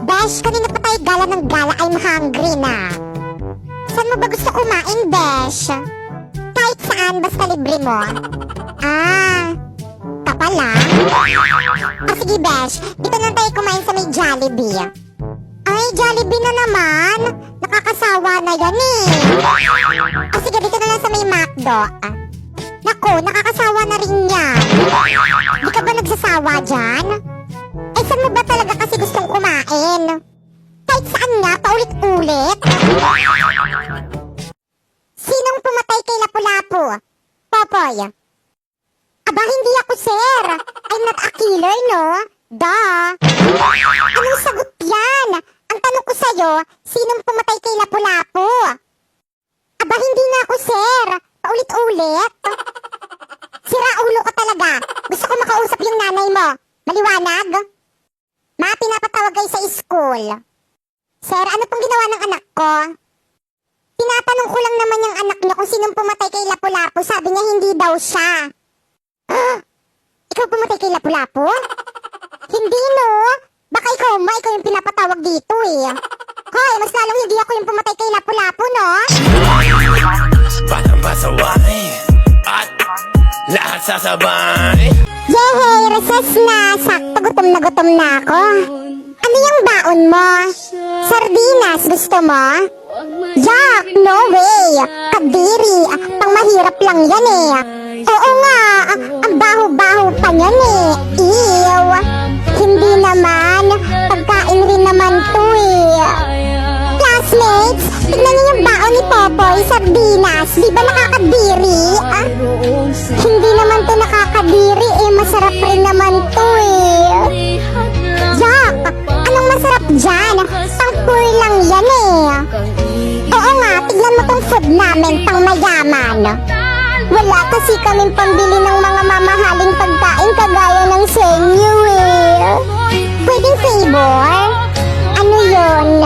Besh, kanina pa tayo gala ng gala. I'm hungry na. Saan mo ba gusto kumain, Besh? Kahit saan, basta libre mo. Ka pala? Sige, Besh. Dito na tayo kumain sa may Jollibee. Ay, Jollibee na naman. Nakakasawa na yan eh. Sige, dito na lang sa may McDo. Naku, nakakasawa na rin yan. Di ka ba nagsasawa dyan? Saan mo ba talaga kasi gustong kumain? Kahit saan nga, paulit-ulit. Sinong pumatay kay Lapu-Lapu? Popoy. Aba, hindi ako, sir. I'm not a killer, no? Duh. Anong sagot yan? Ang tanong ko sa'yo, sinong pumatay kay Lapu-Lapu? Aba, hindi na ako, sir. Paulit-ulit. Sira ulo ka talaga. Gusto ko makausap yung nanay mo. Maliwanag? Ma, pinapatawag kayo sa school. Sir, ano pong ginawa ng anak ko? Tinatanong ko lang naman yung anak niya kung sinong pumatay kay Lapu-Lapu. Sabi niya hindi daw siya. Ikaw pumatay kay Lapu-Lapu? Hindi, no? Baka ikaw yung pinapatawag dito eh. Hoy, mas lalong hindi ako yung pumatay kay Lapu-Lapu, no? Parang pasaway at lahat sasabay. Yehey, recess na. Sakto, gutom na ako. Ano yung baon mo? Sardinas, gusto mo? Yak, no way. Kadiri, pang mahirap lang yan eh. Oo nga, ang baho-baho pa yan eh. Ew. Hindi naman, pagkain rin naman to eh. Classmates, tignan niyo yung baon ni Popoy, sardinas. Di ba nakakadiri? Hindi naman to nakakadiri eh, masarap rin naman to eh. Yak, anong masarap dyan? Pang poor lang yan eh. Oo nga, tignan mo tong food namin, pang mayaman. Wala kasi kaming pambili ng mga mamahaling pagkain kagaya ng sa inyo eh. Pwedeng favor? Ano yun?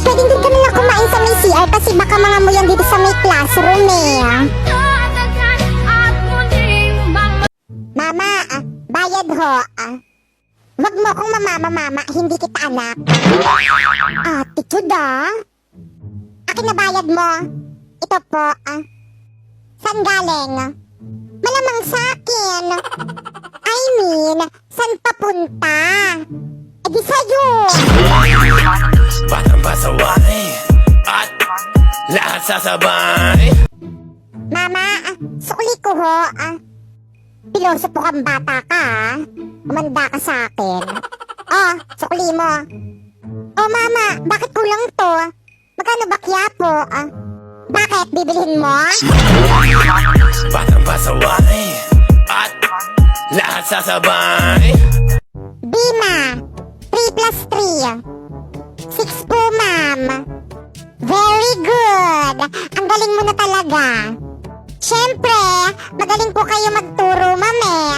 Pwedeng din kami lang kumain sa may CR kasi baka mga mo yan dito sa may classroom eh. Mama, bayad ho. Wag mo akong mama, hindi kita anak. Attitude Akin na bayad mo. Ito po. Saan galing? Malamang sa akin. I mean, saan papunta? Di sa'yo. Parang pasaway at lahat sasabay. Mama, sukli ko ho. Pilosopo kang bata ka Umanda ka sa akin. Sukli mo. Mama, bakit kulang to? Magkano ba kyapo? Bakit? Bibilhin mo? Parang pasaway at lahat sasabay. Bima, 3 plus 3. 6 po, ma'am. Very good. Ang galing mo na talaga. Siyempre, magaling po kayo magturo, ma'am eh.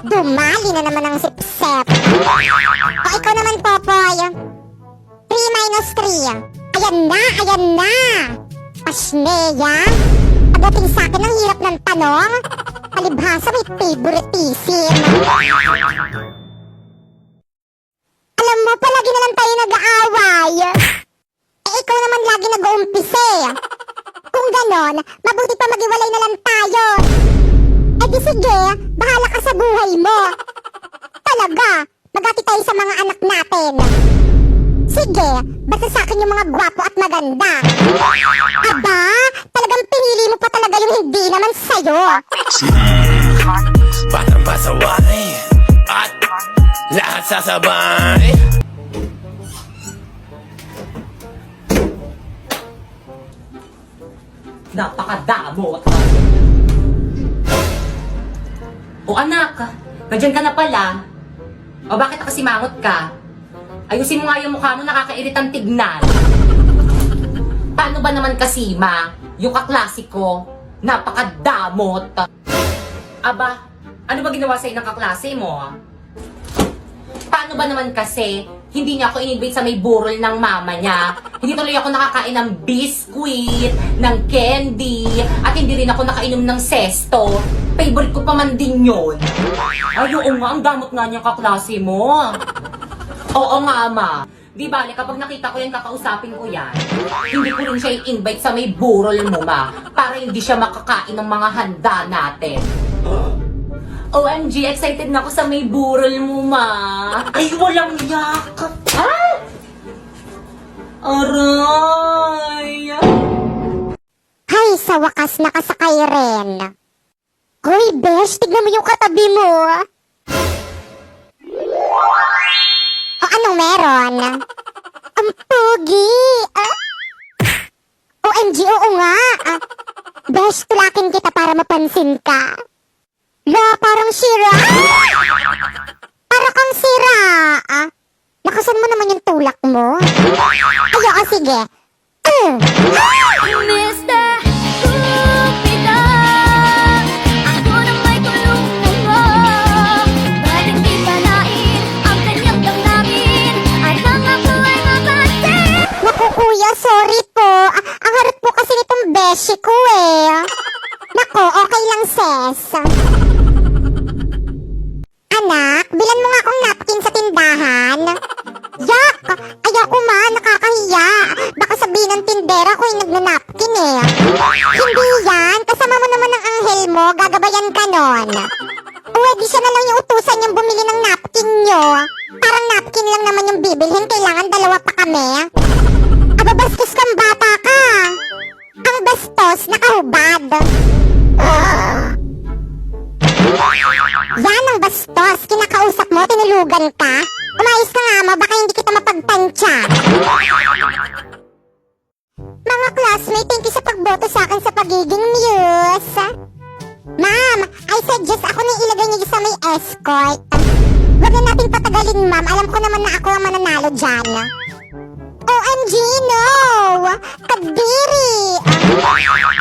Dumali na naman ang sip-sip. Ikaw naman, Popoy. 3 minus 3. Ayan na. Pasneya. Pagdating sa akin, ang hirap ng tanong. Palibhasa, may favoritism. Alam mo, palagi na lang tayo nag-aaway. Ikaw naman lagi nag-uumpisa eh. Kung ganon, mabuti pa maghiwalay na lang tayo. Di sige, bahala ka sa buhay mo. Talaga, magati tayo sa mga anak natin. Sige, basta sa akin yung mga gwapo at maganda. Aba, talagang pinili mo pa talaga yung hindi naman sa'yo. Parang pasaway at lahat sasabay. Napakadamot. O anak, nandiyan ka na pala. O bakit nakasimangot ka? Ayusin mo nga yung mukha mo, nakakairitang tignan. Paano ba naman kasi, ma? Yung kaklasiko, napakadamot. Aba, ano ba ginawa sa'yo ng kaklase mo? Paano ba naman kasi, hindi niya ako in-invite sa may burol ng mama niya. Hindi tuloy ako nakakain ng biskuit, ng candy, at hindi rin ako nakainom ng sesto. Favorite ko pa man din yun. Ay, oo nga, ang damot nga niyang kaklase mo. Oo nga, ama. Di bale, kapag nakita ko yan, kakausapin ko yan. Hindi ko rin siya i-invite sa may burol mo, ma. Para hindi siya makakain ng mga handa natin. OMG, excited na ako sa may burol mo, ma. Ay, walang yakap. Ah! Aray! Hay, sa wakas nakasakay rin. Hoy, Besh, tignan mo yung katabi mo. O, anong meron? Ang pogi. OMG, oo nga. Besh, tulakin kita para mapansin ka. La, parang sira. Para kang sira. Lakasan mo naman yung tulak mo. Ayoko, sige. Mr. Cupido, ako na may tulungan mo. Ba't hindi palain ang kanyang damdamin at ang ako ay mapansin? Naku, kuya, sorry po. Ang harap po kasi nitong beshi ko eh. Naku, okay lang, sis. Anak, bilan mo nga akong napkin sa tindahan. Yak! Ayoko ma, nakakahiya. Baka sabihin ng tindera ko yung nagnanapkin eh. Hindi yan, kasama mo naman ang anghel mo, gagabayan ka nun. Pwede siya na lang yung utusan yung bumili ng napkin nyo. Parang napkin lang naman yung bibilhin, kailangan dalawa pa kami. Ababastos kang bata ka. Ang bastos, nakahubad. Yan ang bastos, kinakausap mo, tinulugan ka. Umayos ka nga mo, baka hindi kita mapagtansya. Mga classmate, thank you sa pagboto sa akin sa pagiging muse. Ma'am, I suggest ako na ilagay niyo sa may escort. Huwag na natin patagalin, ma'am. Alam ko naman na ako ang mananalo dyan. OMG, no! Kadiri!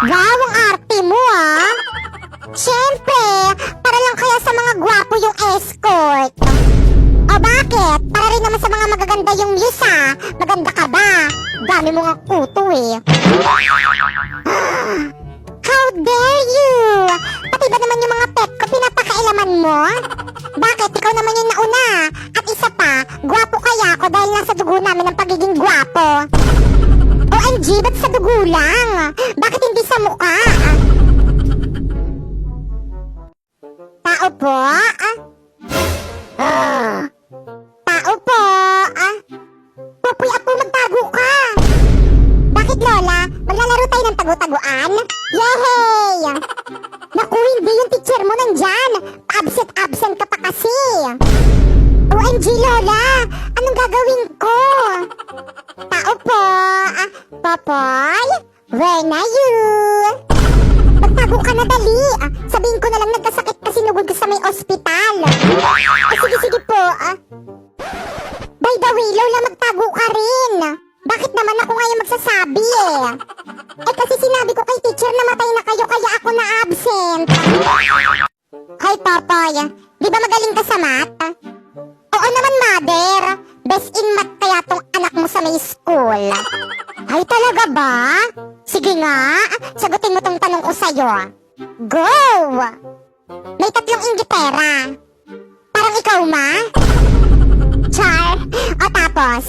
Wow, ang arte mo, ah! Siyempre, para lang kaya sa mga gwapo yung escort. O bakit? Para rin naman sa mga magaganda yung muse, ah. Maganda ka ba? Dami mo nga kuto, eh. How dare you! Pati ba naman yung mga pet ko pinapakailaman mo? Bakit? Ikaw naman yung nauna. At isa pa, gwapo kaya ako dahil nasa dugo namin ang pagiging gwapo. OMG, ba't sa dugo lang? Bakit hindi sa mukha? Tao po? Tao po? Pupuy Apo, magtago ka! Bakit, Lola? Maglalaro tayo ng tago-taguan? Yehey! Naku, hindi yung teacher mo nandyan. Absent ka pa kasi. OMG, Lola! Anong gagawin ko? Tao po? Popoy? Where na you? Magtago ka na, dali. Sabihin ko na lang nagkasakit kasi nugod ko sa may ospital. Sige po. By the way, Lola, magtago ka rin. Bakit naman ako ngayon magsasabi eh? Kasi sinabi ko kay teacher na matay na kayo kaya ako na absent. Hoy, Popoy, di ba magaling ka sa math? Oo naman, mother. Best in math kaya tong anak mo sa may school. Ay, talaga ba? Sige nga, sagutin mo tong tanong ko sa'yo. Go! May 3 inggitera. Parang ikaw, ma? Char. O tapos,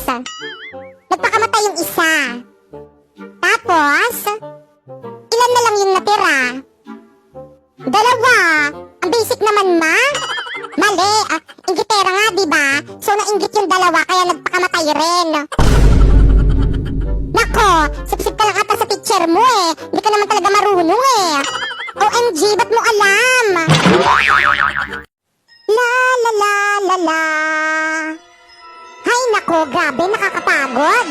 nagpakamatay yung isa. Tapos, ilan na lang yung natira? 2. Ang basic naman, ma? Mali. Inggitera nga, diba? So, nainggit yung 2, kaya nagpakamatay rin. Nako, sip-sip ka lang ata sa teacher mo eh. Hindi ka naman talaga marunong eh. OMG, ba't mo alam? La la la la la. Hay nako, grabe, nakakapagod.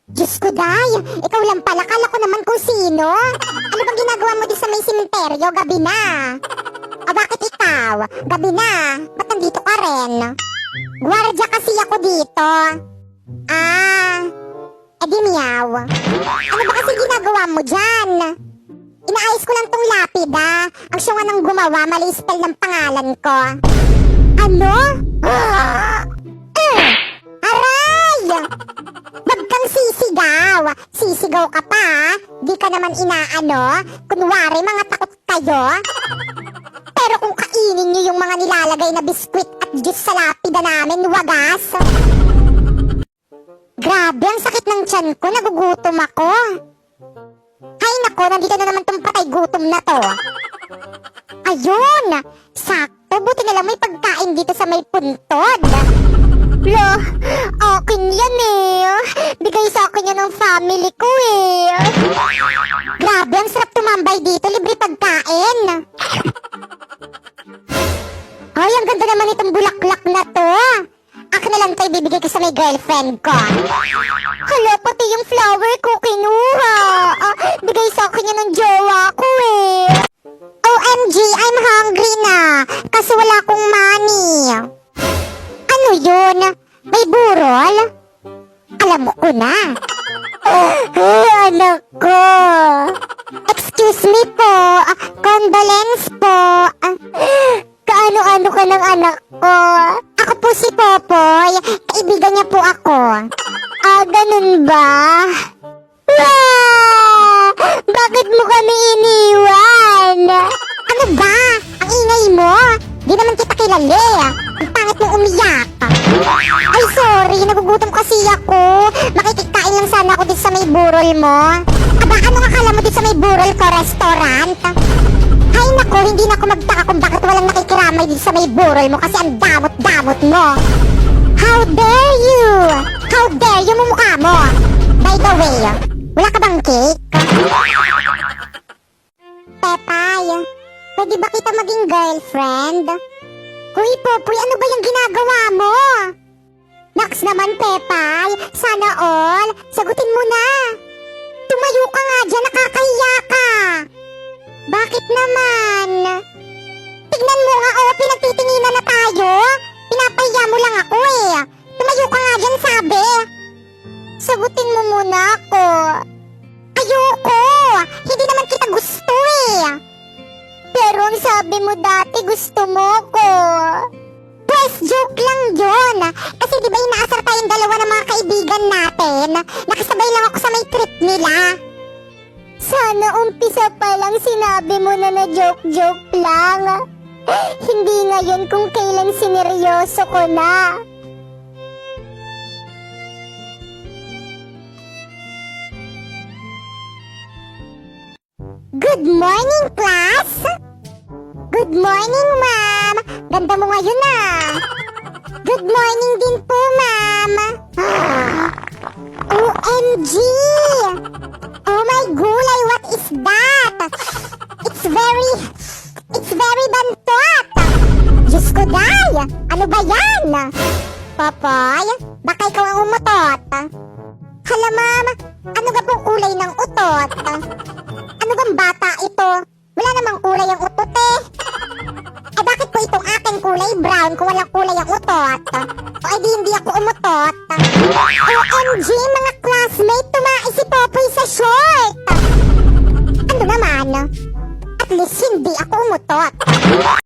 Diyos ko, day, ikaw lang pala, kala ko naman kung sino. Ano bang ginagawa mo di sa may simenteryo, gabi na? O bakit ikaw? Gabi na, ba't nandito ka rin? Gwardya kasi ako dito. Edi miyaw. Ano ba kasi ginagawa mo dyan? Inaayos ko lang tong lapida. Ang siya nga nang gumawa, mali spell ng pangalan ko. Ano? Aray! Wag kang sisigaw. Sisigaw ka pa, di ka naman inaano. Kunwari, mga takot kayo. Pero kung kainin nyo yung mga nilalagay na biskwit at juice sa lapida namin, wagas. Grabe, ang sakit ng tiyan ko. Nagugutom ako. Ay nako, nandito na naman tong patay gutom na to. Ayun! Sakto, buti na lang may pagkain dito sa may puntod. Lo, akin yan eh. Bigay sa akin yan ng family ko eh. Grabe, ang sarap tumambay dito. Libre pagkain. Ay, ang ganda naman itong bulaklak na to. Akin na lang ito ibibigay ko sa may girlfriend ko. Hala, pati yung flower ko kinuha. Bigay sa akin yan ng jowa ko eh. OMG, I'm hungry na. Kasi wala akong money. Ano yun? May burol? Alam mo ko na. Anak ko. Excuse me po. Condolence po. Kaano-ano ka ng anak ko? Ako po si Popoy. Kaibigan niya po ako. Ganun ba? Bakit mo kami iniwan? Ano ba? Ang ingay mo? Di naman kita kilala. Ang pangit mong umiyak. Ay, sorry. Nagugutom kasi ako. Makikikain lang sana ako dito sa may burol mo. Aba, anong akala mo dito sa may burol ko restaurant? Ay, nako. Hindi na ako magtaka kung bakit walang nakikiramay dito sa may burol mo kasi ang damot-damot mo. How dare you? How dare you mumukha mo? By the way, wala ka bang cake? Pepay, pwede ba kita maging girlfriend? Hoy, Popoy, ano ba yung ginagawa mo? Naks naman, Pepay. Sana all. Sagutin mo na. Tumayo ka nga dyan, nakakahiya ka. Bakit naman? Tignan mo nga, pinagtitinginan na tayo. Pinapahiya mo lang ako eh. Tumayo ka nga dyan, sabi. Sagutin mo muna ako. Ayoko. Hindi naman kita gusto eh. Pero ang sabi mo dati gusto mo ko. Pues joke lang yun. Kasi di ba inaasar tayong dalawa ng mga kaibigan natin? Nakasabay lang ako sa may trip nila. Sana umpisa pa lang sinabi mo na joke-joke lang. Hindi ngayon kung kailan sineryoso ko na. Good morning, class! Good morning, ma'am! Ganda mo ngayon ah! Good morning din po, ma'am! OMG! Oh my gulay, what is that? It's very bantot! Diyos ko, day! Ano ba yan? Popoy, baka ikaw ang umutot. Hala, ma'am, ano ba pong kulay ng utot? Ano bang bata ito? Wala namang kulay ang utot eh. Bakit po itong aking kulay brown kung walang kulay ang utot? O di hindi ako umutot. OMG, mga classmate, tumae